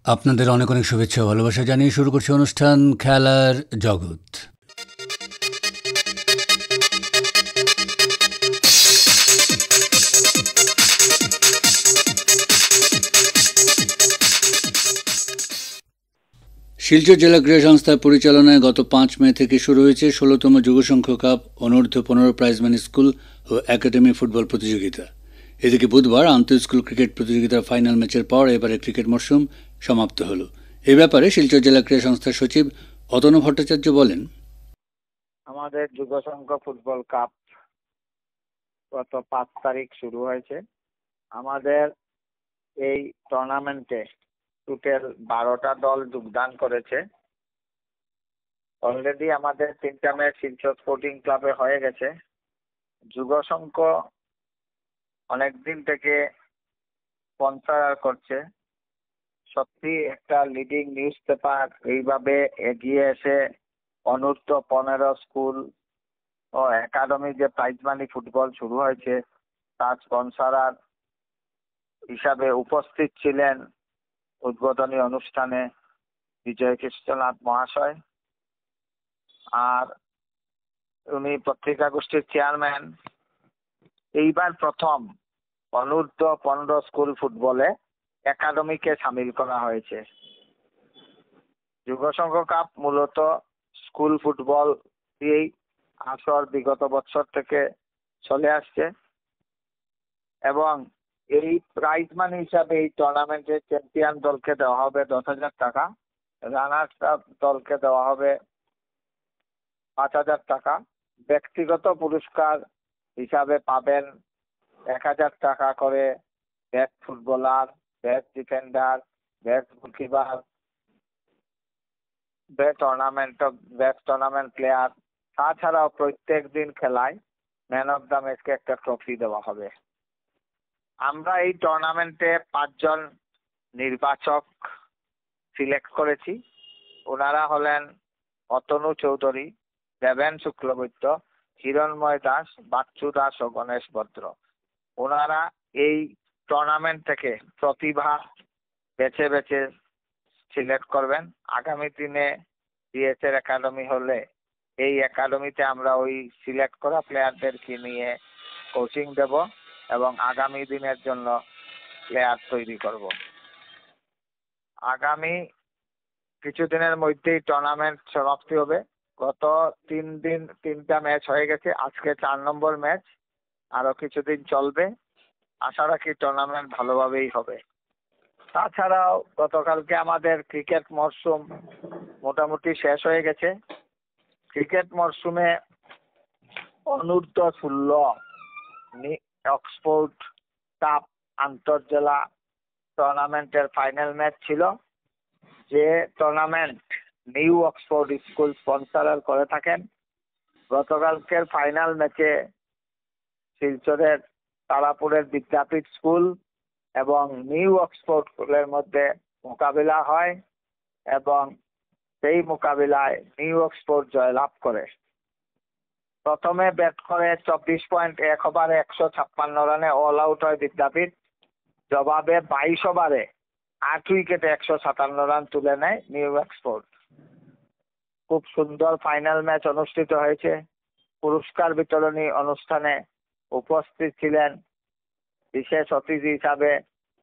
আপনাদের অনেক অনেক শুভেচ্ছা ও ভালোবাসা জানিয়ে শুরু করছি অনুষ্ঠান খেলার জগৎ। শিলচর জেলা ক্রীড়া সংস্থার পরিচালনায় গত 5 মে থেকে শুরু হয়েছে 16তম যুগসংঘ কাপ অনূর্ধ্ব 15 প্রাইজমানি স্কুল ও একাডেমি ফুটবল প্রতিযোগিতা। এদিকে বুধবার আন্তঃ স্কুল ক্রিকেট প্রতিযোগিতার ফাইনাল ম্যাচের পর এবারে ক্রিকেট মরশুম সমাপ্ত হলো। এ ব্যাপারে শিলচর জেলা ক্রীড়া সংস্থার সচিব অতনু ভট্টাচার্য বলেন, আমাদের যুগসংঘ ফুটবল কাপ গত 5 তারিখ শুরু হয়েছে। আমাদের এই টুর্নামেন্টে টোটাল 12টা দল যোগদান করেছে। অলরেডি আমাদের 3টা ম্যাচ শিলচর স্পোর্টিং ক্লাবে হয়ে গেছে। যুগসংঘ অনেকদিন থেকে স্পন্সর করছে। সত্যি একটা লিডিং নিউজ পেপার এইভাবে এগিয়ে এসে অনূর্ধ্ব 15 স্কুল ও একাডেমি যে প্রাইজ মানি ফুটবল শুরু হয়েছে তার স্পন্সরার হিসাবে উপস্থিত ছিলেন উদ্বোধনী অনুষ্ঠানে বিজয় কৃষ্ণনাথ মহাশয়, আর উনি পত্রিকা গোষ্ঠীর চেয়ারম্যান। এইবার প্রথম অনূর্ধ্ব 15 স্কুল ফুটবলে একাডেমিকে সামিল করা হয়েছে। যুগসংঘ কাপ মূলত স্কুল ফুটবল দিয়েই আসর বিগত বছর থেকে চলে আসছে এবং এই প্রাইজ মানি হিসাবে এই টুর্নামেন্টের চ্যাম্পিয়ন দলকে দেওয়া হবে 10,000 টাকা, রানার্স আপ দলকে দেওয়া হবে 5,000 টাকা। ব্যক্তিগত পুরস্কার হিসাবে পাবেন 1,000 টাকা করে best footballer, best defender, best goalkeeper, best tournament player. তাছাড়াও প্রত্যেক দিন খেলায় ম্যান অফ দ্য ম্যাচকে একটা ট্রফি দেওয়া হবে। আমরা এই টুর্নামেন্টে 5 জন নির্বাচক সিলেক্ট করেছি। ওনারা হলেন অতনু চৌধুরী, দেবেন শুক্লবৈদ্য, হিরণময় দাস, বাচ্চু দাস ও গণেশ ভদ্র। ওনারা এই টুর্নামেন্ট থেকে প্রতিভা বেছে বেছে সিলেক্ট করবেন। আগামী দিনে ডিএসএর একাডেমি হলে এই একাডেমিতে আমরা ওই সিলেক্ট করা প্লেয়ারদেরকে নিয়ে কোচিং দেব এবং আগামী দিনের জন্য প্লেয়ার তৈরি করব। আগামী কিছুদিনের মধ্যেই টুর্নামেন্ট সমাপ্তি হবে। গত 3টা ম্যাচ হয়ে গেছে, আজকে 4 নম্বর ম্যাচ। আরো কিছুদিন চলবে। আশা রাখি টুর্নামেন্ট ভালোভাবেই হবে। তাছাড়াও গতকালকে আমাদের ক্রিকেট মরশুম মোটামুটি শেষ হয়ে গেছে। ক্রিকেট মরশুমে অনূর্ধ্ব 16 অক্সফোর্ড কাপ আন্তর্জেলা টুর্নামেন্টের ফাইনাল ম্যাচ ছিল, যে tournament new Oxford school sponsor করে থাকেন। গতকালকের ফাইনাল ম্যাচে শিলচরের তারাপুরের বিদ্যাপীঠ স্কুল এবং নিউ অক্সফোর্ড স্কুলের মধ্যে মোকাবিলা হয় এবং সেই মোকাবিলায় নিউ অক্সফোর্ড জয়লাভ করে। প্রথমে ব্যাট করে 24.1 ওভারে 156 রানে অল আউট হয় বিদ্যাপীঠ। জবাবে 22 ওভারে 8 উইকেটে 157 রান তুলে নেয় নিউ অক্সফোর্ড। খুব সুন্দর ফাইনাল ম্যাচ অনুষ্ঠিত হয়েছে। পুরস্কার বিতরণী অনুষ্ঠানে উপস্থিত ছিলেন বিশেষ অতিথি হিসাবে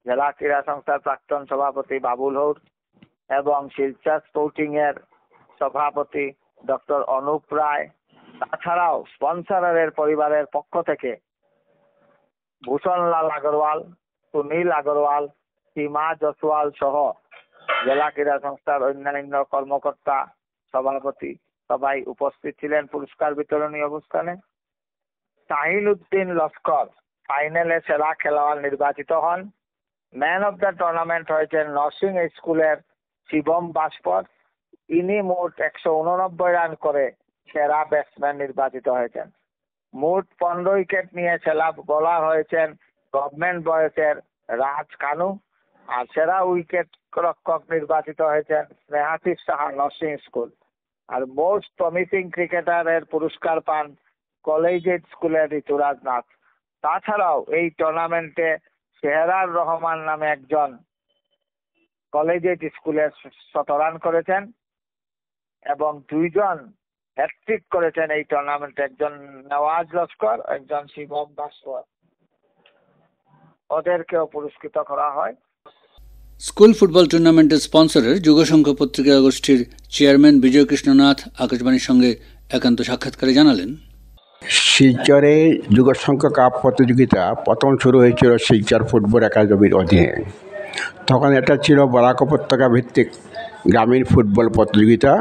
জেলা ক্রীড়া সংস্থার প্রাক্তন সভাপতি বাবুল হৌর এবং শিলচর স্পোর্টিং এর সভাপতি ডক্টর অনুপ রায়। তাছাড়াও স্পন্সরের পরিবারের পক্ষ থেকে ভূষণলাল আগরওয়াল, সুনীল আগরওয়াল, সীমা জসওয়াল সহ জেলা ক্রীড়া সংস্থার অন্যান্য কর্মকর্তা, সভাপতি সবাই উপস্থিত ছিলেন পুরস্কার বিতরণী অনুষ্ঠানে। শাহিন উদ্দিন লস্কর ফাইনালে সেরা খেলোয়াড় নির্বাচিত হন। ম্যান অফ দ্য টুর্নামেন্ট হয়েছেন নরসিং স্কুলের শিবম বাস্পর। ইনি মোট 189 রান করে সেরা ব্যাটসম্যান নির্বাচিত হয়েছেন। মোট 15 উইকেট নিয়ে সেরা বোলার হয়েছেন গভর্নমেন্ট বয়সের রাজ কানু। আর সেরা উইকেট রক্ষক নির্বাচিত হয়েছেন স্নেহাশিস সাহা নরসিং স্কুল। আর মোস্ট প্রমিসিং ক্রিকেটারের পুরস্কার পান কলেজিয়েট স্কুলের ঋতুরাজ নাথ। তাছাড়াও এই টুর্নামেন্টে সেহরার রহমান নামে একজন কলেজিয়েট স্কুলের ১৭ রান করেছেন এবং ২ জন হ্যাটট্রিক করেছেন এই টুর্নামেন্টে, একজন নওয়াজ লস্কর, একজন শিবম ভাস্কর। ওদেরকেও পুরস্কৃত করা হয়। স্কুল ফুটবল টুর্নামেন্টের স্পন্সরের যুগসংঘ পত্রিকা গোষ্ঠীর চেয়ারম্যান বিজয় কৃষ্ণনাথ আকাশবাণীর সঙ্গে একান্ত সাক্ষাৎকারে জানালেন, শিলচরে যুগসংঘ কাপ প্রতিযোগিতা প্রথম শুরু হয়েছিল শিলচর ফুটবল একাডেমির অধীনে। তখন এটা ছিল বরাক উপত্যকা ভিত্তিক গ্রামীণ ফুটবল প্রতিযোগিতা।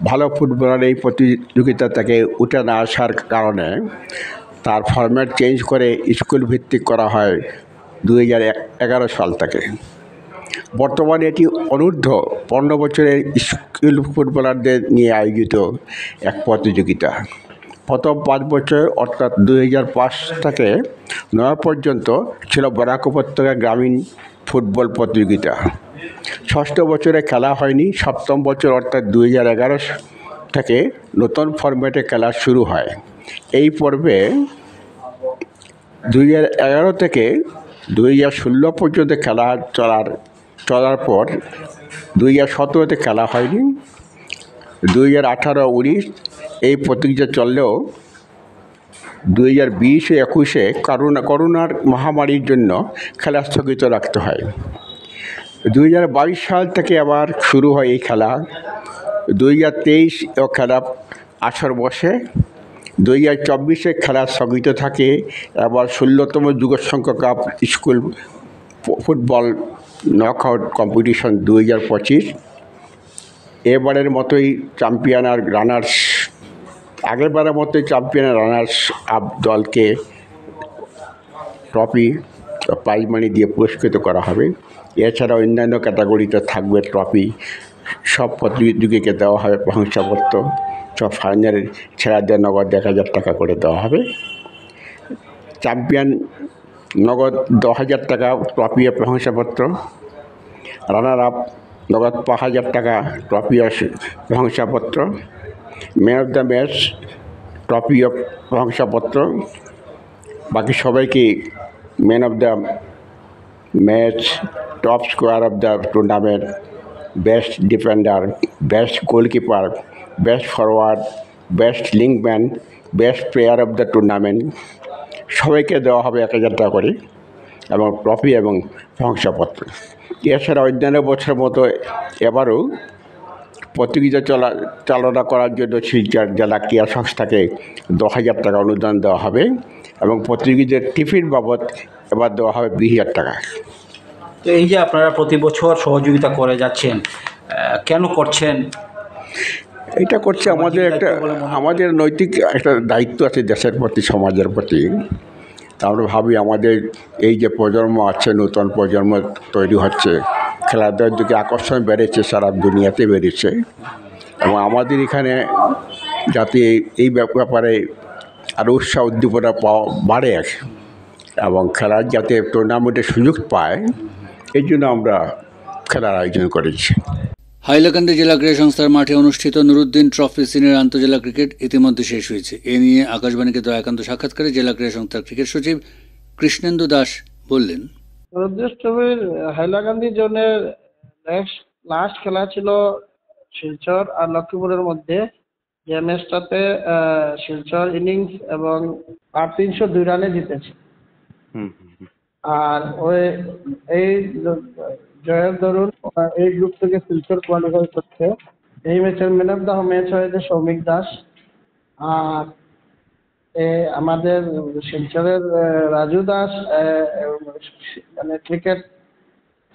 ভালো ফুটবলার এই প্রতিযোগিতা থেকে উঠে না আসার কারণে তার ফরম্যাট চেঞ্জ করে স্কুল ভিত্তিক করা হয় 2011 সাল থেকে। বর্তমানে এটি অনূর্ধ্ব 15 বছরের স্কুল ফুটবলারদের নিয়ে আয়োজিত এক প্রতিযোগিতা। প্রথম 5 বছর অর্থাৎ 2005 থেকে 9 পর্যন্ত ছিল বরাক উপত্যকা গ্রামীণ ফুটবল প্রতিযোগিতা। 6ষ্ঠ বছরে খেলা হয়নি। 7ম বছর অর্থাৎ 2011 থেকে নতুন ফরম্যাটে খেলা শুরু হয়। এই পর্বে 2011 থেকে 2016 পর্যন্ত খেলা চলার পর 2017তে খেলা হয়নি। 2018-19 এই প্রতিযোগিতা চললেও 2020-21 করোনার মহামারীর জন্য খেলা স্থগিত রাখতে হয়। 2022 সাল থেকে আবার শুরু হয় এই খেলা। 2023 খেলা আসর বসে। 2024 খেলা স্থগিত থাকে। আবার 16তম Jugasangha cup school football knockout competition 2025। এবারের মতোই চ্যাম্পিয়ন আর রানার্স আগেরবারের মতোই চ্যাম্পিয়ন রানার্স আপ দলকে ট্রফি প্রাইজ মানি দিয়ে পুরস্কৃত করা হবে। এছাড়া অন্যান্য ক্যাটাগরিতে থাকবে ট্রফি। সব প্রতিযোগীকে দেওয়া হবে প্রশংসাপত্র। সব ফাইনালের ছেলেদের নগদ 1,000 টাকা করে দেওয়া হবে। চ্যাম্পিয়ন নগদ 10,000 টাকা ট্রফি ও প্রশংসাপত্র। রানার আপ নগদ 5,000 টাকা ট্রফি ও প্রশংসাপত্র। Man of the match trophy ও প্রশংসাপত্র। বাকি সবাইকে man of the match, top scorer of the tournament, best defender, best goalkeeper, best forward, best linkman, best player of the tournament সবাইকে দেওয়া হবে 1,000 টাকা করে এবং ট্রফি এবং প্রশংসাপত্র। এছাড়া অন্যান্য বছরের মতো এবারও প্রতিযোগিতা চালনা করার জন্য শিলচর জেলা ক্রীড়া সংস্থাকে 10,000 টাকা অনুদান দেওয়া হবে এবং প্রতিযোগীদের টিফিন বাবদ এবার দেওয়া হবে 20,000 টাকা। তো এই যে আপনারা প্রতি বছর সহযোগিতা করে যাচ্ছেন, কেন করছেন? এটা করছে আমাদের নৈতিক একটা দায়িত্ব আছে দেশের প্রতি, সমাজের প্রতি। আমরা ভাবি আমাদের এই যে প্রজন্ম আছে, নতুন প্রজন্ম তৈরি হচ্ছে, খেলাধুলার দিকে আকর্ষণ বেড়েছে, সারা দুনিয়াতে বেড়েছে এবং আমাদের এখানে যাতে এই ব্যাপারে আরও উৎসাহ উদ্দীপনা বাড়ে এবং খেলার যাতে টুর্নামেন্টের সুযোগ পায়, এই জন্য আমরা খেলার আয়োজন করেছি। হাইলাকান্দি জেলা ক্রীড়া সংস্থার মাঠে অনুষ্ঠিত নুরুদ্দিন ট্রফি সিনিয়র আন্তজেলা ক্রিকেট ইতিমধ্যে শেষ হয়েছে। এ নিয়ে আকাশবাণীকে দেওয়া একান্ত সাক্ষাৎকারে জেলা ক্রীড়া সংস্থার ক্রিকেট সচিব কৃষ্ণেন্দু দাস বললেন, নুরুদ্দিন ট্রফির হাইলাকান্দি জোনের লাস্ট খেলা ছিল শিলচর আর লক্ষ্মীপুরের মধ্যে, যে ম্যাচটাতে শিলচর ইনিংস এবং 302 রানে জিতেছে। আর এই জয়ের দরুন এই গ্রুপ থেকে শিলচর কোয়ালিফাই করছে। এই ম্যাচের ম্যান অফ দ্য ম্যাচ হয়েছে সৌমিক দাস। আর আমাদের শিলচরের রাজু দাস মানে ক্রিকেট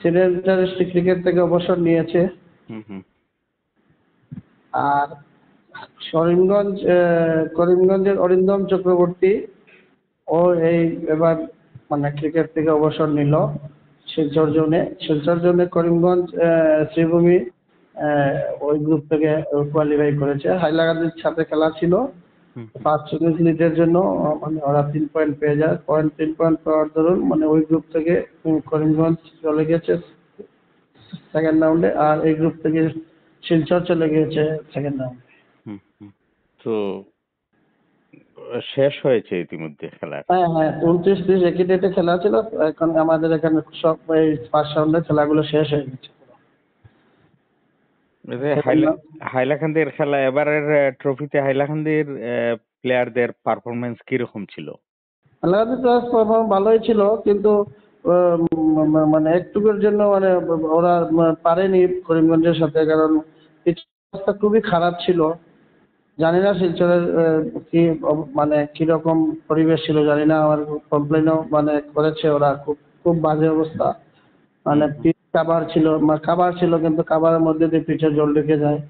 সিনিয়র ডিস্ট্রিক্ট ক্রিকেট থেকে অবসর নিয়েছে। আর করিমগঞ্জের অরিন্দম চক্রবর্তী ও এবার মানে ক্রিকেট থেকে অবসর নিল শিলচর জোনে করিমগঞ্জ শ্রীভূমি ওই গ্রুপ থেকে কোয়ালিফাই করেছে। হাইলাকান্দির সাথে খেলা ছিল ফার্স্ট ইনিংস লিডের জন্য, মানে ওরা 3 পয়েন্ট পেয়ে যায়। 3 পয়েন্ট পাওয়ার দরুন মানে ওই গ্রুপ থেকে করিমগঞ্জ চলে গেছে সেকেন্ড রাউন্ডে, আর এই গ্রুপ থেকে শিলচর চলে গিয়েছে সেকেন্ড রাউন্ডে। হুম, হুম। তো শেষ হয়েছে ইতিমধ্যে খেলার। হ্যাঁ হ্যাঁ, 29-30 একই ডেটে খেলা ছিল। এখন আমাদের এখানে সব এই ফার্স্ট রাউন্ডের খেলাগুলো শেষ হয়ে গেছে। এই যে সেজন্য হাইলাকান্দির খেলা এবারের ট্রফিতে হাইলাকান্দির প্লেয়ারদের পারফরমেন্স কিরকম ছিল? আল্লাহাদের প্লাস পারফর্ম ভালোই ছিল, কিন্তু মানে একটুকুর জন্য মানে ওরা পারেনি করিমগঞ্জের সাথে, কারণ পিচের অবস্থা খুবই খারাপ ছিল। জানি না শিলচরের কি মানে কিরকম পরিবেশ ছিল জানি না, আমার কমপ্লেনও মানে করেছে ওরা, খুব খুব বাজে অবস্থা। মানে পিচ কাভার ছিল কিন্তু কাভারের মধ্যে দিয়ে পিচে জল ঢুকে যায়,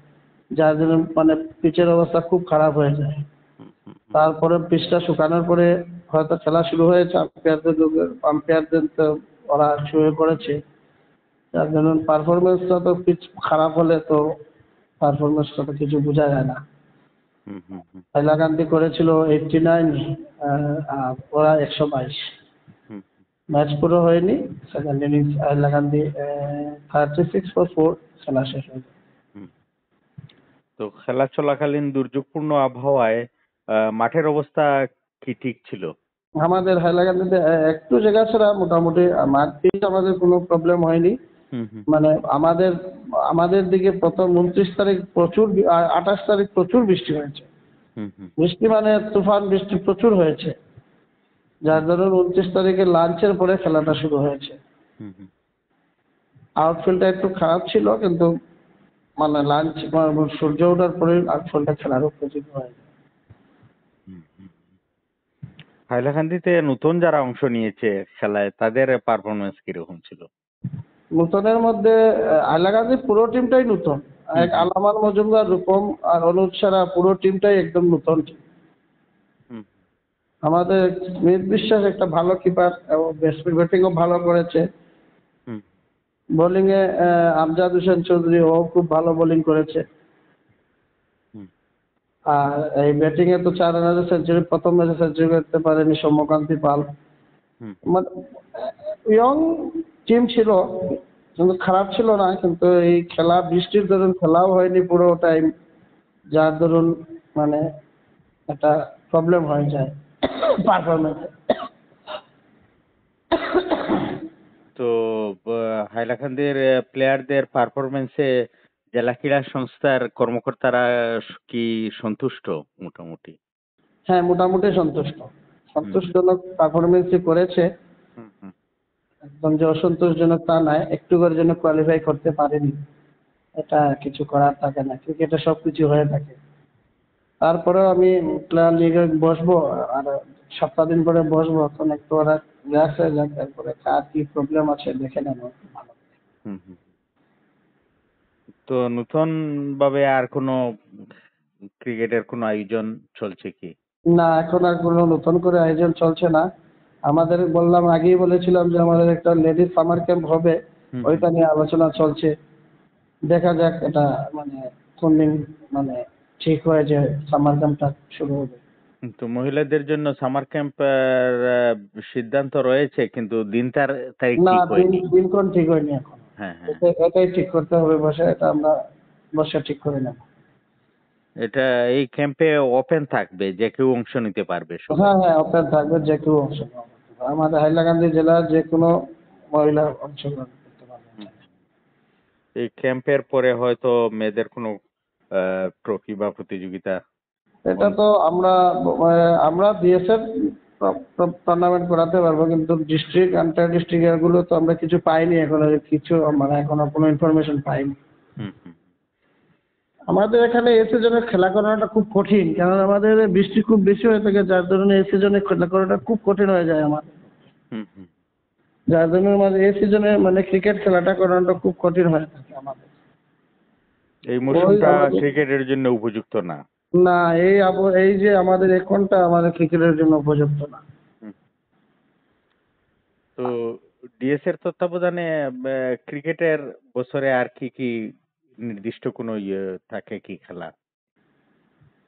যার জন্য মানে পিচের অবস্থা খুব খারাপ হয়ে যায়। তারপরে পিচটা শুকানোর পরে হয়তো খেলা শুরু হয়েছে, আম্পায়ারদের তো ওরা শুয়ে পড়েছে, যার জন্য পারফরমেন্সটা তো পিচ খারাপ হলে তো পারফরমেন্সটা তো কিছু বোঝা যায় না। হুম, হুম, হুম, হাইলাকান্দি করেছিল 89, আর ওরা 122। হুম, ম্যাচ পুরো হয়নি, সেকেন্ড ইনিংস হাইলাকান্দি 36 for 4 খেলা শেষ হয়েছে। হুম। তো খেলা চলাকালীন দুর্যোগপূর্ণ আবহাওয়ায় মাঠের অবস্থা কি ঠিক ছিল? আমাদের হাইলাকান্দিতে একটু জায়গা ছাড়া মোটামুটি মাঠ পিচ আমাদের কোনো প্রবলেম হয়নি। হুম, হুম, মানে আমাদের আমাদের দিকে প্রথম 29 তারিখ প্রচুর 28 তারিখ প্রচুর বৃষ্টি হয়েছে। হুম, হুম, বৃষ্টি মানে তুফান বৃষ্টি প্রচুর হয়েছে, যার ধরুন 29 তারিখে লাঞ্চের পরে খেলাটা শুরু হয়েছে। হুম, হুম, আউটফিল্ডটা একটু খারাপ ছিল, কিন্তু মানে লাঞ্চ সূর্য ওঠার পরে আউটফিল্ডটা খেলার উপযোগী হয়ে যায়। হুম, হুম। হাইলাকান্দিতে নতুন যারা অংশ নিয়েছে খেলায় তাদের পারফরমেন্স কিরকম ছিল? নূতনের মধ্যে হাইলাকান্দির পুরো টিমটাই নূতন। হুম, এক হুম, আলামান মজুমদার, রূপম আর অনুজ ছাড়া পুরো টিমটাই একদম নূতন টিম। হুম, আমাদের স্মিথ বিশ্বাস একটা ভালো কিপার এবং ব্যাটিংও ভালো করেছে। হুম, বোলিংয়ে আমজাদ হোসেন চৌধুরী, ও খুব ভালো বোলিং করেছে। হুম, আর এই ব্যাটিংয়ে তো 4 রানের সেঞ্চুরি, প্রথম ম্যাচে সেঞ্চুরি করতে পারেনি সৌম্যকান্তি পাল। হুম, মানে ইয়ং টিম ছিল, কিন্তু খারাপ ছিল না। কিন্তু এই খেলা বৃষ্টির দরুন খেলাও হয়নি পুরো টাইম, যার দরুন মানে একটা প্রবলেম হয়ে যায় পারফরমেন্সে। তো হাইলাকান্দির প্লেয়ারদের পারফরমেন্সে জেলা ক্রীড়া সংস্থার কর্মকর্তারা কি সন্তুষ্ট মোটামুটি? হ্যাঁ, মোটামুটি সন্তুষ্ট, হুম, সন্তোষজনক পারফরমেন্সই করেছে। হুম, হুম, একদম যে অসন্তোষজনক তা নয়, একটু করে জন্য কোয়ালিফাই করতে পারেনি, এটা কিছু করার থাকে না, ক্রিকেটে সব কিছু হয়ে থাকে। তারপরেও আমি প্লেয়ার লিগে বসবো, আর সপ্তাহ দিন পরে বসবো, এখন একটু ওরা রিল্যাক্স হয়ে যাক, তারপরে কার কি প্রবলেম আছে দেখে নেবো একটু ভালো। হুম, হুম। তো নতুন ভাবে আর কোনো ক্রিকেটের কোনো আয়োজন চলছে কি? না, এখন আর কোনো নতুন করে আয়োজন চলছে না। আমাদের বললাম, আগেই বলেছিলাম যে আমাদের একটা লেডিস সামার ক্যাম্প হবে, হুম, হুম। ওইটা নিয়ে আলোচনা চলছে। দেখা যাক এটা মানে কোন দিন মানে ঠিক হয় যে সামার ক্যাম্পটা শুরু হবে। তো মহিলাদের জন্য সামার ক্যাম্প সিদ্ধান্ত রয়েছে কিন্তু তারিখ না, ঠিক হয়নি। দিনক্ষণ ঠিক হয়নি এখন। হ্যাঁ, হ্যাঁ। এটাই ঠিক করতে হবে বসে, এটা আমরা বসে ঠিক করে নেব। এটা এই ক্যাম্পে ওপেন থাকবে, যে কেউ অংশ নিতে পারবে সবাই। হ্যাঁ হ্যাঁ, ওপেন থাকবে, যে কেউ অংশগ্রহণ করতে পারবে। আমাদের হাইলাকান্দি জেলার যে কোনো মহিলা অংশগ্রহণ করতে পারবে। হুম। এই ক্যাম্পের পরে হয়তো মেয়েদের কোনো ট্রফি বা প্রতিযোগিতা। এটা তো আমরা বিএসএফ টুর্নামেন্ট করাতে পারবো, কিন্তু ডিস্ট্রিক্ট আন্তঃ ডিস্ট্রিক্ট এগুলো তো আমরা কিছু পাইনি এখনো, কিছু মানে এখনো কোনো ইনফরমেশন পাইনি। হুম, হুম, আমাদের এখানে এই সিজনে খেলা করাটা খুব কঠিন, কারণ আমাদের বৃষ্টি খুব বেশি হয়ে থাকে, যার ধরুন এই সিজনে খেলা করাটা খুব কঠিন হয়ে যায় আমাদের। হুম, হুম। যার জন্য আমাদের এই সিজনে মানে ক্রিকেট খেলাটা করাটা খুব কঠিন হয়ে থাকে আমাদের। এই ওই মৌসুমটা আমাদের ক্রিকেটের জন্য উপযুক্ত না। না, এই যে আমাদের এখনটা আমাদের ক্রিকেটের জন্য উপযুক্ত না। হুম। তো ডিএস এর তত্ত্বাবধানে ক্রিকেটের বছরে আর কি কি নির্দিষ্ট কোনো থাকে কি খেলা?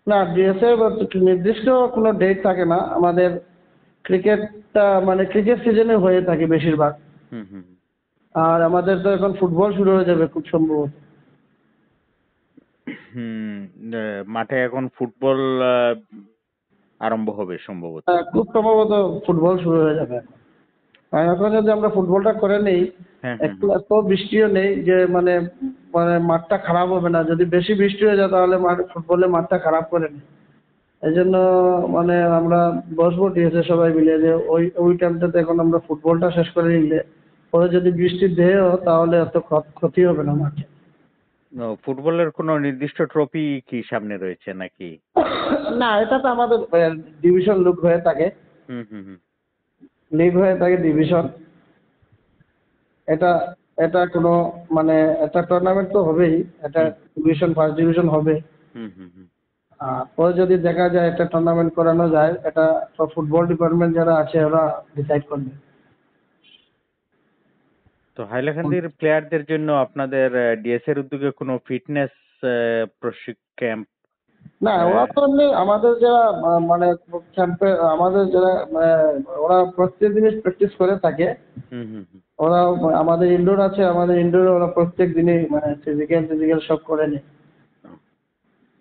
না, ডিএসএ নির্দিষ্ট কোনো ডেট থাকে না আমাদের। ক্রিকেটটা মানে ক্রিকেট সিজনে হয়ে থাকে বেশিরভাগ। হুম, হুম, আর আমাদের তো এখন ফুটবল শুরু হয়ে যাবে খুব সম্ভবত। হুম, মাঠে এখন ফুটবল আরম্ভ হবে সম্ভবত। খুব সম্ভবত ফুটবল শুরু হয়ে যাবে এখন। আর এখন যদি আমরা ফুটবলটা করে নেই, হ্যাঁ, একটু এত বৃষ্টিও নেই যে মানে মানে মাঠটা খারাপ হবে না। যদি বেশি বৃষ্টি হয়ে যায় তাহলে ফুটবলের মাঠটা খারাপ করে নেই। এই জন্য মানে আমরা বসবো ঠিক সবাই মিলে যে ওই ওই টাইমটাতে এখন আমরা ফুটবলটা শেষ করে নিলে পরে যদি বৃষ্টি দেয়ও তাহলে এত ক্ষতি হবে না মাঠে। ফুটবলের কোনো নির্দিষ্ট ট্রফি কি সামনে রয়েছে নাকি? না, এটা তো আমাদের ডিভিশন লিগ হয়ে থাকে, হুম, হুম, হুম। লিগ হয়ে থাকে ডিভিশন। এটা এটা কোনো মানে এটা টুর্নামেন্ট তো হবেই, এটা ডিভিশন ফার্স্ট ডিভিশন হবে। হুম, হুম, হুম। পরে যদি দেখা যায় একটা টুর্নামেন্ট করানো যায়, এটা তো ফুটবল ডিপার্টমেন্ট যারা আছে ওরা ডিসাইড করবে। তো হাইলাকান্দির প্লেয়ারদের জন্য আপনাদের ডিএস এর উদ্যোগে কোনো ফিটনেস ক্যাম্প? না, ওরা তো এমনি আমাদের যারা মানে ক্যাম্পে আমাদের যারা ওরা প্রত্যেক দিনই প্র্যাকটিস করে থাকে। হুম, হুম, হুম। ওরা আমাদের ইনডোর আছে, আমাদের ইনডোরে ওরা প্রত্যেক দিনই মানে ফিজিক্যাল সব করে নেয়।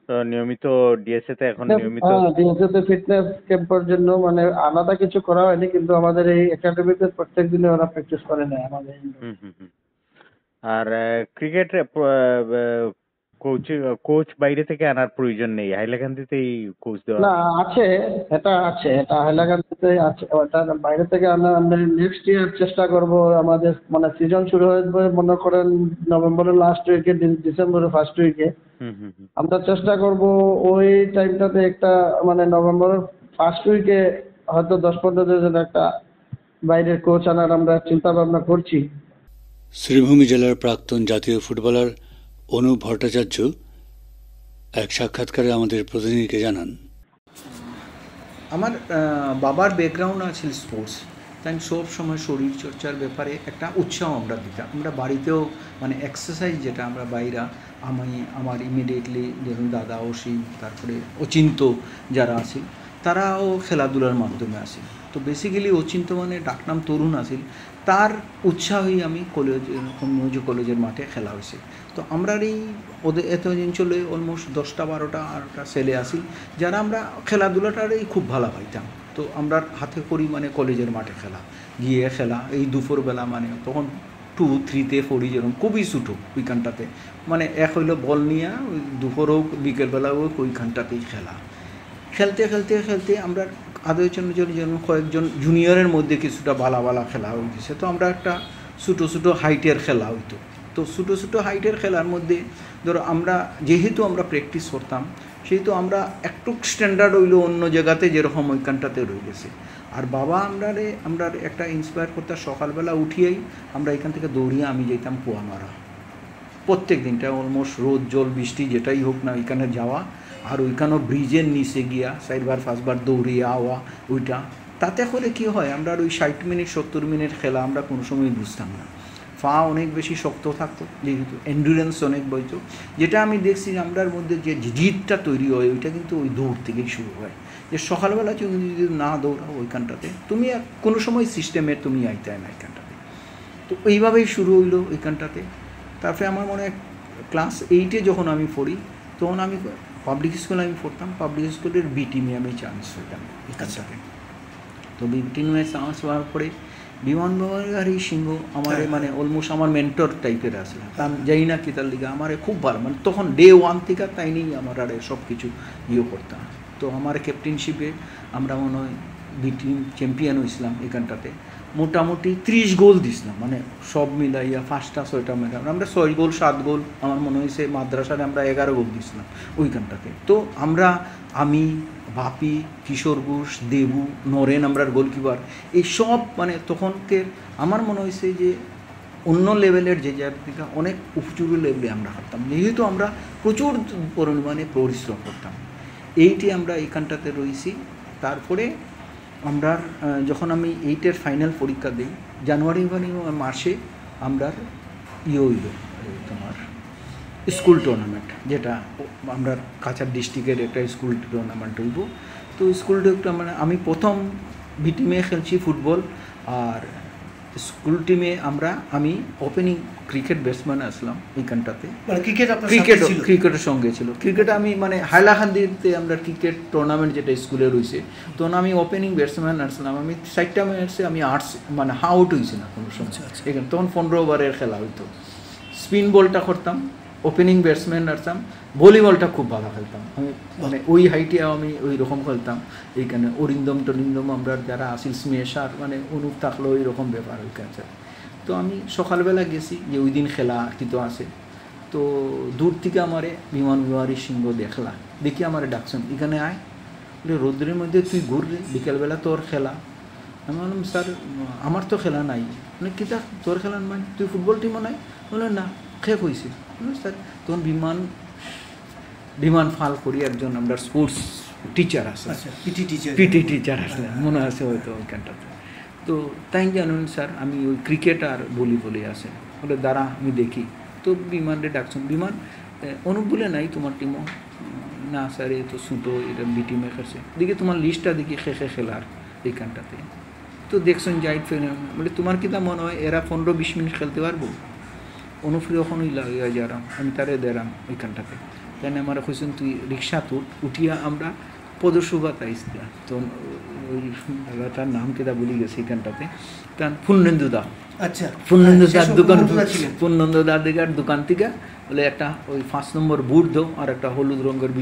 তো নিয়মিত ডিএসএ তে এখন নিয়মিত। হ্যাঁ, ডিএসএতে ফিটনেস ক্যাম্পের জন্য মানে আলাদা কিছু করা হয়নি, কিন্তু আমাদের এই একাডেমিতে প্রত্যেক দিনে ওরা প্র্যাকটিস করে নেয় আমাদের indoor। হুম, হুম, হুম। আর ক্রিকেটে কোচ বাইরে থেকে আনার প্রয়োজন নেই, হাইলাকান্দিতেই কোচ দেওয়া। না, আছে, এটা হাইলাকান্দিতে আছে। ওটা বাইরে থেকে আমরা নেক্সট ইয়ার চেষ্টা করব। আমাদের মানে সিজন শুরু হবে মনে করেন নভেম্বরের লাস্ট উইকে, ডিসেম্বরের ফার্স্ট উইকে। হুম, হুম, হুম। আমরা চেষ্টা করব ওই টাইমটাতে একটা মানে নভেম্বরের ফার্স্ট উইকে হয়তো 10-15 জন একটা বাইরের কোচ আনার আমরা চিন্তা ভাবনা করছি। শ্রীভূমি জেলার প্রাক্তন জাতীয় ফুটবলার অনুপ ভট্টাচার্য এক সাক্ষাৎকারে আমাদের প্রতিনিধিকে জানান, আমার বাবার ব্যাকগ্রাউন্ড আছে স্পোর্টস, তাই সব সময় শরীরচর্চার ব্যাপারে একটা উৎসাহ আমরা দিতাম। আমরা বাড়িতেও মানে এক্সারসাইজ যেটা আমরা বাইরা আমার ইমিডিয়েটলি যেমন দাদা অসীম, তারপরে অচিন্ত যারা আছে তারাও খেলাধুলার মাধ্যমে আসে। তো বেসিক্যালি অচিন্ত মানে ডাকনাম তরুণ আসিল, তার উৎসাহই আমি কলেজের মাঠে খেলা হয়েছে। তো আমরা এই ওদের এত অঞ্চলে অলমোস্ট 10টা-12টা ছেলে আসিল যারা আমরা খেলাধুলাটারই খুব ভালো পাইতাম। তো আমরা হাতে করি মানে কলেজের মাঠে গিয়ে খেলা এই দুপুরবেলা মানে তখন 2-3-তে পড়ি, যেরকম খুবই ছোটো ওইখানটাতে মানে এক হইলো বল নিয়ে ওই দুপুর হোক বিকেলবেলা হোক ওইখানটাতেই খেলতে আমরা আদৌ যেমন কয়েকজন জুনিয়রের মধ্যে কিছুটা বালা খেলা হয়ে গেছে। তো আমরা একটা ছোটো হাইটের খেলা হইতো। তো ছোটো হাইটের খেলার মধ্যে ধরো আমরা যেহেতু আমরা প্র্যাকটিস করতাম, সেহেতু আমরা একটু স্ট্যান্ডার্ড হইলো অন্য জায়গাতে যেরকম ওইখানটাতে রয়ে গেছে। আর বাবা আমরা একটা ইন্সপায়ার করতাম, সকালবেলা উঠিয়েই আমরা এখান থেকে দৌড়িয়ে আমি যেতাম কুয়ামারা প্রত্যেক দিনটা, অলমোস্ট রোদ জল বৃষ্টি যেটাই হোক না ওইখানে যাওয়া, আর ওইখানেও ব্রিজের নিচে গিয়া 4-5বার দৌড়িয়ে আওয়া ওইটা। তাতে করে কী হয়, আমরা ওই 60 মিনিট 70 মিনিট খেলা আমরা কোনো সময় বুঝতাম না। পা অনেক বেশি শক্ত থাকতো, যেহেতু এন্ডুরেন্স অনেক বইতো। যেটা আমি দেখছি যে আমরার মধ্যে যে জিদটা তৈরি হয় ওইটা কিন্তু ওই দৌড় থেকেই শুরু হয়। যে সকালবেলা তুমি যদি না দৌড়াও ওইখানটাতে তুমি কোনো সময় সিস্টেমে তুমি আইতে না এইখানটাতে। তো এইভাবেই শুরু হইলো ওইখানটাতে। তারপরে আমার মনে হয় ক্লাস 8-এ যখন আমি পড়ি তখন আমি পাবলিক স্কুলে পড়তাম। পাবলিক স্কুলের বি টিমে আমি চান্স হইতাম এখানটাতে। তো বি টিমে চান্স হওয়ার পরে বিমানবন্দর সিংহ আমার মানে অলমোস্ট আমার মেন্টর টাইপের আসলে, তা যাই না কি তার লিগা আমার খুব ভালো মানে তখন ডে 1 থেকে তাই নিয়েই আমার আর সব কিছু করতাম। তো আমার ক্যাপ্টেনশিপে আমরা মনে হয় বি টিম চ্যাম্পিয়ন হয়েছিলাম এখানটাতে। মোটামুটি 30 গোল দিছিলাম, মানে সব মিলাইয়া 5টা 6টা মেলা আমরা 6 গোল 7 গোল আমার মনে হয়েছে। মাদ্রাসায় আমরা 11 গোল দিছিলাম ওইখানটাতে। তো আমি বাপি, কিশোর ঘোষ, দেবু, নরেন আমরার গোলকিপার, এই সব মানে তখনকের আমার মনে হয়েছে যে অন্য লেভেলের যে জায়গা অনেক উপচুরু লেভেলে আমরা হারতাম, যেহেতু আমরা প্রচুর পরিমাণে পরিশ্রম করতাম। এইটি আমরা এইখানটাতে রয়েছি। তারপরে আমরা যখন আমি 8-এর ফাইনাল পরীক্ষা দিই জানুয়ারি মাসে আমরা হইল তোমার স্কুল টুর্নামেন্ট, যেটা আমরা কাছাড় ডিস্ট্রিক্টের একটা স্কুল টুর্নামেন্ট হইব। তো স্কুল টুর্নামেন্ট আমি প্রথম বি টিমে খেলছি ফুটবল, আর স্কুল টিমে আমি ওপেনিং ক্রিকেট ব্যাটসম্যান আসলাম এইখানটাতে। মানে ক্রিকেট আপনার ক্রিকেট সাথে ছিল? ক্রিকেটের সঙ্গে ছিল। ক্রিকেট আমি মানে হাইলাকান্দিতে আমরা ক্রিকেট টুর্নামেন্ট যেটা স্কুলে রয়েছে, তখন আমি ওপেনিং ব্যাটসম্যান আসলাম। আমি 4টা ম্যাচে আমি মানে আউট হয়েছি না কোনো সময়। এখানে তখন 15 ওভারের খেলা হইতো। স্পিন বলটা করতাম, ওপেনিং ব্যাটসম্যান আসতাম, ভলিবলটা খুব ভালো খেলতাম আমি, মানে ওই হাইটে আমি ওই রকম খেলতাম। এইখানে অরিন্দম টরিন্দম আমরা যারা আসিল স্মেশার মানে অনুপ থাকলো ওই রকম ব্যাপার ওইখানে। তো আমি সকালবেলা গেছি যে ওই দিন খেলা কিন্তু আছে, তো দূর থেকে আমারে বিমান বিহারী সিংহ দেখি আমারে ডাকছেন, এখানে আয়, বলে রোদ্রের মধ্যে তুই ঘুরবি, বিকেলবেলা তোর খেলা। আমি বললাম স্যার আমার তো খেলা নাই। মানে কিতা তোর খেলা মানে তুই ফুটবল টিমও নাই? বলে না, খেয়ে কইছি। স্যার তখন বিমান ফাল করি একজন আমরা স্পোর্টস টিচার আছে, পিটি টিচার আসলে মনে আছে হয়তো ওইখানটাতে। তো তাই জানুন স্যার আমি ওই ক্রিকেট আর ভলিবলে আছে, বলে দাঁড়া আমি দেখি। তো বিমানরে ডাকছেন, বিমান অনুপ বলে নাই তোমার টিমও? না স্যার এ তো ছুটো, এটা বি টিমে খেলছে। দেখি তোমার লিস্টটা দেখি খেলার এইখানটাতে। তো দেখছেন যাই ফেলে, বলে তোমার কিতা মনে হয় এরা 15-20 মিনিট খেলতে পারবো? অনুপ্রিয় ওখানেই লাগিয়ে যারাম, আমি তারে দেরাম ওইখানটাতে। তাই আমার কইছেন তুই রিক্সা উঠিয়া আমরা পদশোভাত আইসলাম। তো ওই তার নাম কেটা বলি গেছে এইখানটাতে, তার পূর্ণেন্দু দা। আচ্ছা, পূর্ণেন্দু দার দোকান, পূর্ণেন্দু দার দিকার দোকান থেকে বলে একটা ওই 5 নম্বর বুট দাও আর একটা হলুদ রঙের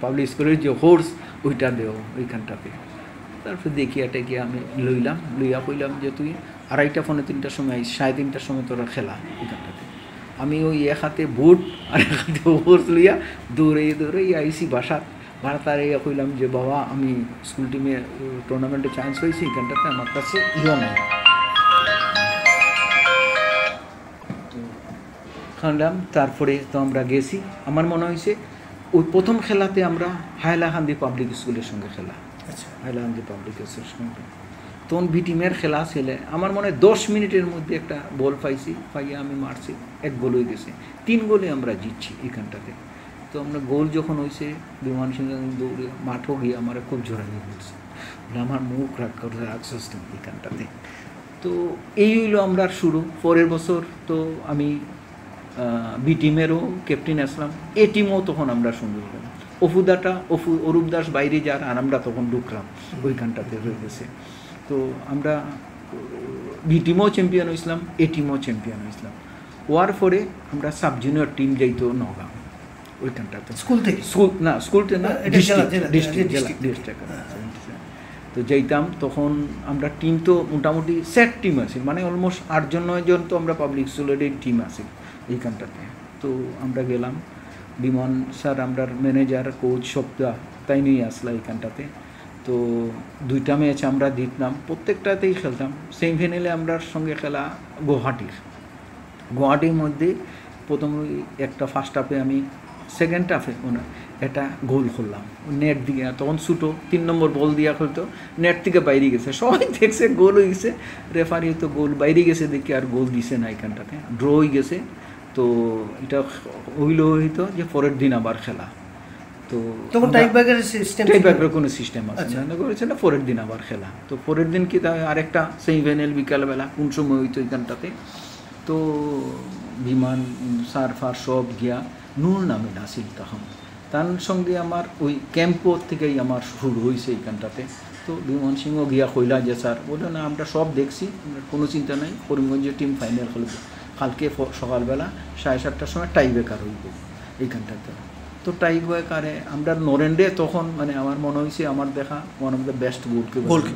পাবলিশ করে যে হোর্স ওইটা দেও ওইখানটাতে। তারপর দেখিয়া টেকিয়া আমি লইয়া কইলাম যে তুই 2:30-3টার সময় 3:30টার সময় তোরা খেলা এখানটাতে। আমি ওই এক হাতে বুট আর এক হাতে হোর্স লইয়া দৌড়ে আইসি বাসার তারে কইলাম যে বাবা আমি স্কুল টিমে টুর্নামেন্টে চান্স হয়েছি, এখানটাতে আমার কাছে নাই। খানলাম, তারপরে তো আমরা গেছি। আমার মনে হয়েছে ওই প্রথম খেলাতে আমরা হাইলাকান্দি পাবলিক স্কুলের সঙ্গে খেলা, হাইলাকান্দি পাবলিক স্কুলের সঙ্গে। তখন বি টিমের খেলা ছেলে আমার মনে হয় 10 মিনিটের মধ্যে একটা বল পাইয়া আমি মারছি, 1 গোল হয়ে গেছে। 3 গোলে আমরা জিতছি এখানটাতে। তো আমরা গোল যখন হয়েছে বিমান সিংহ দৌড়ে মাঠও গিয়ে আমার খুব জোরালি বলছে, আমার মুখ রাখছিস এখানটাতে। তো এই হইলো আমরা শুরু। পরের বছর তো আমি বি টিমেরও ক্যাপ্টেন আসলাম, এ টিমও তখন আমরা সুন্দর হলাম। অরূপ দাস বাইরে যার আর আমরা তখন ঢুকলাম ওইখানটাতে হয়ে গেছে। তো আমরা বি টিমও চ্যাম্পিয়ন হয়েছিলাম, এ টিমও চ্যাম্পিয়ন হয়েছিলাম। হওয়ার পরে আমরা সাব জুনিয়র টিম যাইতো নগাঁও ওইখানটাতে, স্কুলতে না ডিস্ট্রিক্ট। তো যাইতাম, তখন আমরা টিম তো মোটামুটি সেট টিম আছে, মানে অলমোস্ট 8-9 জন তো আমরা পাবলিক স্কুলের টিম আছে এইখানটাতে। তো আমরা গেলাম, বিমান স্যার আমরা ম্যানেজার কোচ সপ্তাহ তাই নিয়ে আসলা এইখানটাতে। তো 2টা ম্যাচ আমরা জিতলাম, প্রত্যেকটাতেই খেলতাম। সেমিফাইনালে আমরা সঙ্গে খেলা গুয়াহাটির মধ্যে প্রথম একটা ফার্স্ট হাফে আমি, সেকেন্ড হাফে একটা গোল করলাম নেট দিয়ে। তখন ছুটো 3 নম্বর বল দিয়া খেলতো, নেট থেকে বাইরে গেছে, সবাই দেখছে গোল হয়ে গেছে। রেফারি তো গোল বাইরে গেছে দেখি আর গোল দিছে না এখানটাতে, ড্র হয়ে গেছে। তো এটা হইতো যে পরের দিন আবার খেলা। তো টাইব্রেকারের কোনো সিস্টেম আছে না, করেছে না পরের দিন আবার খেলা। তো পরের দিন কি আরেকটা সেমিফাইনাল বিকালবেলা কোন সময় হইতো এখানটাতে। তো বিমান সার ফার সব গিয়া নূর নামে আসিল তখন, তার সঙ্গে আমার ওই ক্যাম্পোর থেকেই আমার শুরু হয়েছে এইখানটাতে। তো বিমান সিংহ গিয়া কইলা যে স্যার, বলে না আমরা সব দেখছি, কোনো চিন্তা নাই, করিমগঞ্জের টিম ফাইনাল খেলবে কালকে সকালবেলা 7:30টার সময় টাইব্রেকার হইব এইখানটাতে। তো টাইব্রেকারে আমরা নরেন্দ্রে তখন মানে আমার মনে হয়েছে আমার দেখা one of the best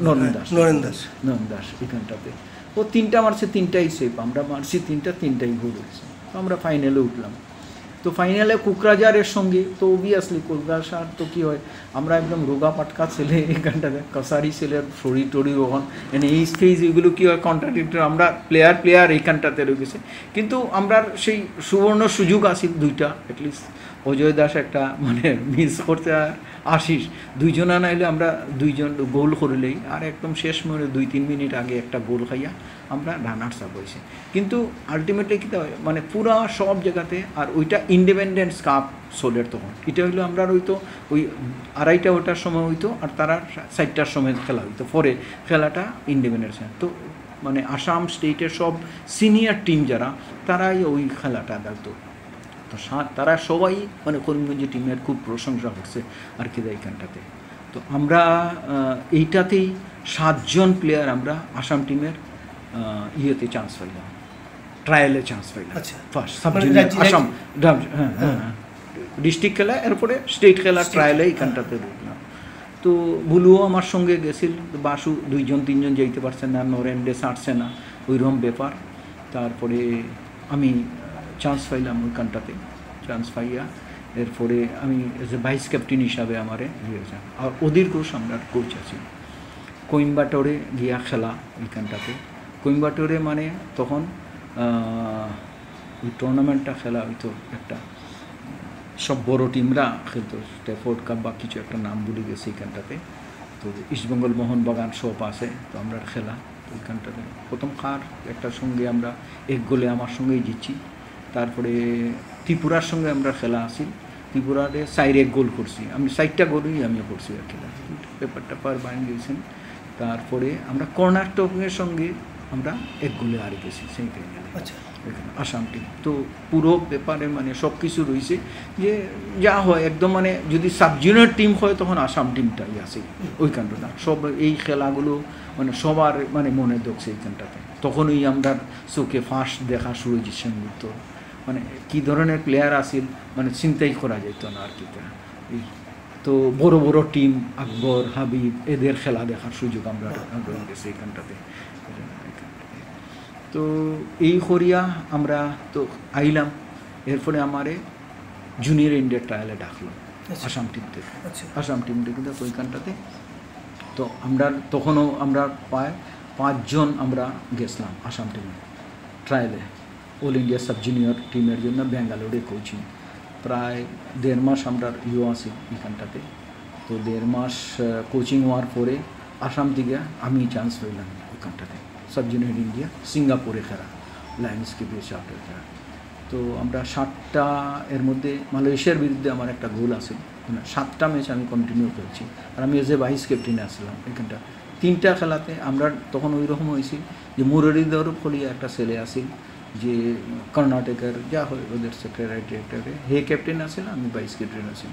Naren Das এখানটাতে। ও 3টা মারছে, 3টাই সেফ, আমরা মারছি 3টাই গোল হয়েছে। তো আমরা ফাইনালে উঠলাম। তো ফাইনালে কোকরাঝারের সঙ্গে, তো অবভিয়াসলি কোকরাঝার তো কী হয়, আমরা একদম রোগা পাটকা ছেলে এখানটাতে, কসারি ছেলের শরীর টরির ওখান মানে এই স্টেজ এগুলো কী হয় কন্ট্রাডিক্টর, আমরা প্লেয়ার এইখানটাতে রয়ে গেছে। কিন্তু আমরা সেই সুবর্ণ সুযোগ আসিল 2টা, অ্যাটলিস্ট অজয় দাস একটা মানে মিস করতে আর আশিস, 2জন নাইলে আমরা 2জন গোল করলেই আর একদম শেষ মানে 2-3 মিনিট আগে একটা গোল খাইয়া আমরা রানার্স আপ হয়েছে। কিন্তু আলটিমেটলি কী হয় মানে পুরা সব জায়গাতে, আর ওইটা ইন্ডিপেন্ডেন্স কাপ সোলের তখন, এটা হইলো আমরা হয়তো ওই 2:30টার সময় হইতো, আর তারা 4টার সময় খেলা হইতো, পরে খেলাটা ইন্ডিপেন্ডেন্স। তো মানে আসাম স্টেটের সব সিনিয়র টিম যারা তারাই ওই খেলাটা দেখতো। তো তারা সবাই মানে করিমগঞ্জ টিমের খুব প্রশংসা করছে আর কি এইখানটাতে। তো আমরা এইটাতেই 7 জন প্লেয়ার আমরা আসাম টিমের ইয়েতে চান্স পাইলাম, ট্রায়ালে চান্স পাইলাম। First sub junior Assam district খেলা, এরপরে স্টেট খেলা ট্রায়ালে এইখানটাতে ঢুকলাম। তো বুলুও আমার সঙ্গে গেছিল, বাসু 2-3 জন যাইতে পারছে না, নরেন্ডে ছাড়ছে না, ওইরকম ব্যাপার। তারপরে আমি চান্স পাইলাম ওইখানটাতে, চান্স পাইয়া এরপরে আমি এজ এ ভাইস ক্যাপ্টেন হিসাবে আমারে দিয়েছেন। আর অধীর ঘোষ আমরা কোচ আছি। কোয়েম্বাটোরে গিয়া খেলা ওইখানটাতে, কোয়েম্বাটোরে মানে তখন ওই টুর্নামেন্টটা খেলা হইতো, একটা সব বড় টিমরা খেলতো, স্ট্যাফোর্ড কাপ বা কিছু একটা নাম ভুলে গেছে এইখানটাতে। তো ইস্টবেঙ্গল মোহনবাগান সব আছে, তো আমরা খেলা ওইখানটাতে প্রথম একটা সঙ্গে আমরা 1 গোলে আমার সঙ্গেই জিতছি। তারপরে ত্রিপুরার সঙ্গে আমরা খেলা আসি, ত্রিপুরাতে 4-1 গোল করছি, আমি 4টা গোলই আমি করছি আর খেলা, পেপারটা পার বাইন গেছেন। তারপরে আমরা কর্ণাটকের সঙ্গে আমরা 1 গোলে হারে গেছি সেই ফাইনালে, আসাম টিম। তো পুরো পেপারে মানে সব কিছু রয়েছে যে যা হয় একদম, মানে যদি সাব জুনিয়র টিম হয় তখন আসাম টিমটাই আছে ওইখানটা। সব এই খেলাগুলো মানে সবার মানে মনে ধরছে এইখানটাতে। তখনই আমরা চোখে ফার্স্ট দেখা সুরজিৎ সেনগুপ্ত, মানে কী ধরনের প্লেয়ার আসিল মানে চিন্তাই করা যেত না আর কি। তো বড় বড় টিম আকবর, হাবিব এদের খেলা দেখার সুযোগ আমরা গেছি এইখানটাতে। তো এই করিয়া আমরা তো আইলাম, এরপরে আমারে জুনিয়র ইন্ডিয়া ট্রায়ালে ডাকলো আসাম টিম থেকে, আসাম টিম থেকে ওইখানটাতে। তো আমরা তখনও আমরা প্রায় 5 জন আমরা গেছিলাম আসাম টিমে ট্রায়ালে, অল ইন্ডিয়া সাব জুনিয়র টিমের জন্য ব্যাঙ্গালোরে কোচিং। প্রায় 1.5 মাস আমরা আছি এখানটাতে। তো 1.5 মাস কোচিং হওয়ার পরে আসাম থেকে আমি চান্স পেলাম ওখানটাতে, সাব জুনিয়র ইন্ডিয়া সিঙ্গাপুরে খেলা, লায়ন্স কিপের চার্টার খেলা। তো আমরা 7টা এর মধ্যে মালয়েশিয়ার বিরুদ্ধে আমার একটা গোল আছে, 7টা ম্যাচ আমি কন্টিনিউ করেছি। আর আমি এজ এ ভাইস ক্যাপ্টেনে আসলাম এখানটা। 3টা খেলাতে আমরা তখন ওই রকম হয়েছি যে মুরলীধর ফলিয়া একটা ছেলে আসিল, যে কর্ণাটকের যা হয় ওদের সেক্রেটারি ডিরেক্টরে, হে ক্যাপ্টেন আসে না, আমি ভাইস ক্যাপ্টেন আছি।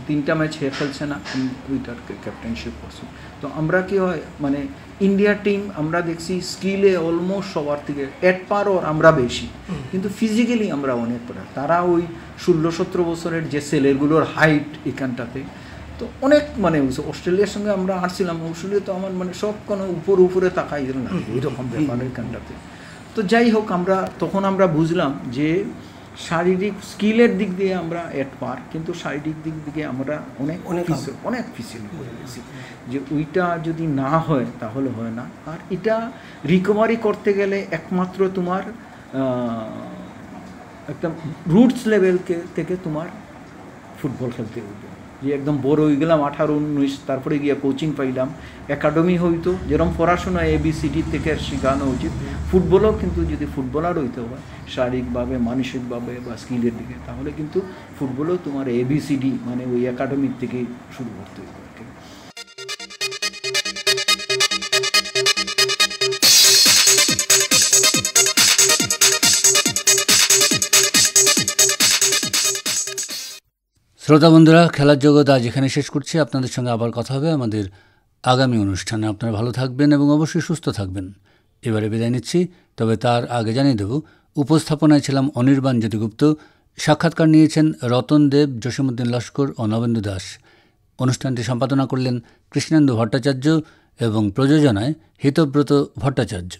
3টা ম্যাচ হে খেলছে না, আমি ওইটার ক্যাপ্টেনশিপ করছি। তো আমরা কি হয় মানে ইন্ডিয়া টিম আমরা দেখছি স্কিলে অলমোস্ট সবার থেকে এট পার ওর আমরা বেশি, কিন্তু ফিজিক্যালি আমরা অনেক পড়া। তারা ওই 16-17 বছরের যে ছেলেগুলোর হাইট এখানটাতে তো অনেক মানে অস্ট্রেলিয়ার সঙ্গে আমরা হারছিলাম। অস্ট্রেলিয়া তো আমার মানে সব কোনো উপরে তাকাই দিল না এইরকম ব্যাপার এখানটাতে। তো যাই হোক, তখন আমরা বুঝলাম যে শারীরিক স্কিলের দিক দিয়ে আমরা এট পার, কিন্তু শারীরিক দিক থেকে আমরা অনেক পিছিয়ে পড়ে গেছি, যে ওইটা যদি না হয় তাহলে হয় না। আর এটা রিকভারি করতে গেলে একমাত্র তোমার একদম রুটস লেভেল থেকে তোমার ফুটবল খেলতে হবে, যে একদম বড় হয়ে গেলাম 18-19, তারপরে গিয়ে কোচিং পাইলাম, একাডেমি হইতো, যেরকম পড়াশোনা ABCD থেকে শেখানো উচিত, ফুটবলও কিন্তু যদি ফুটবলার হইতে হয় শারীরিকভাবে, মানসিকভাবে বা স্কিলের দিকে, তাহলে কিন্তু ফুটবলও তোমার ABCD মানে ওই একাডেমিক থেকে শুরু করতে হবে। শ্রোতা বন্ধুরা, খেলার জগৎ আজ এখানে শেষ করছি। আপনাদের সঙ্গে আবার কথা হবে আমাদের আগামী অনুষ্ঠানে। আপনারা ভালো থাকবেন এবং অবশ্যই সুস্থ থাকবেন। এবারে বিদায় নিচ্ছি, তবে তার আগে জানিয়ে দেব উপস্থাপনায় ছিলাম অনির্বাণ জ্যোতিগুপ্ত, সাক্ষাৎকার নিয়েছেন রতন দেব, জসীমউদ্দিন লস্কর ও নবেন্দু দাস। অনুষ্ঠানটি সম্পাদনা করলেন কৃষ্ণেন্দু ভট্টাচার্য এবং প্রযোজনায় হিতব্রত ভট্টাচার্য।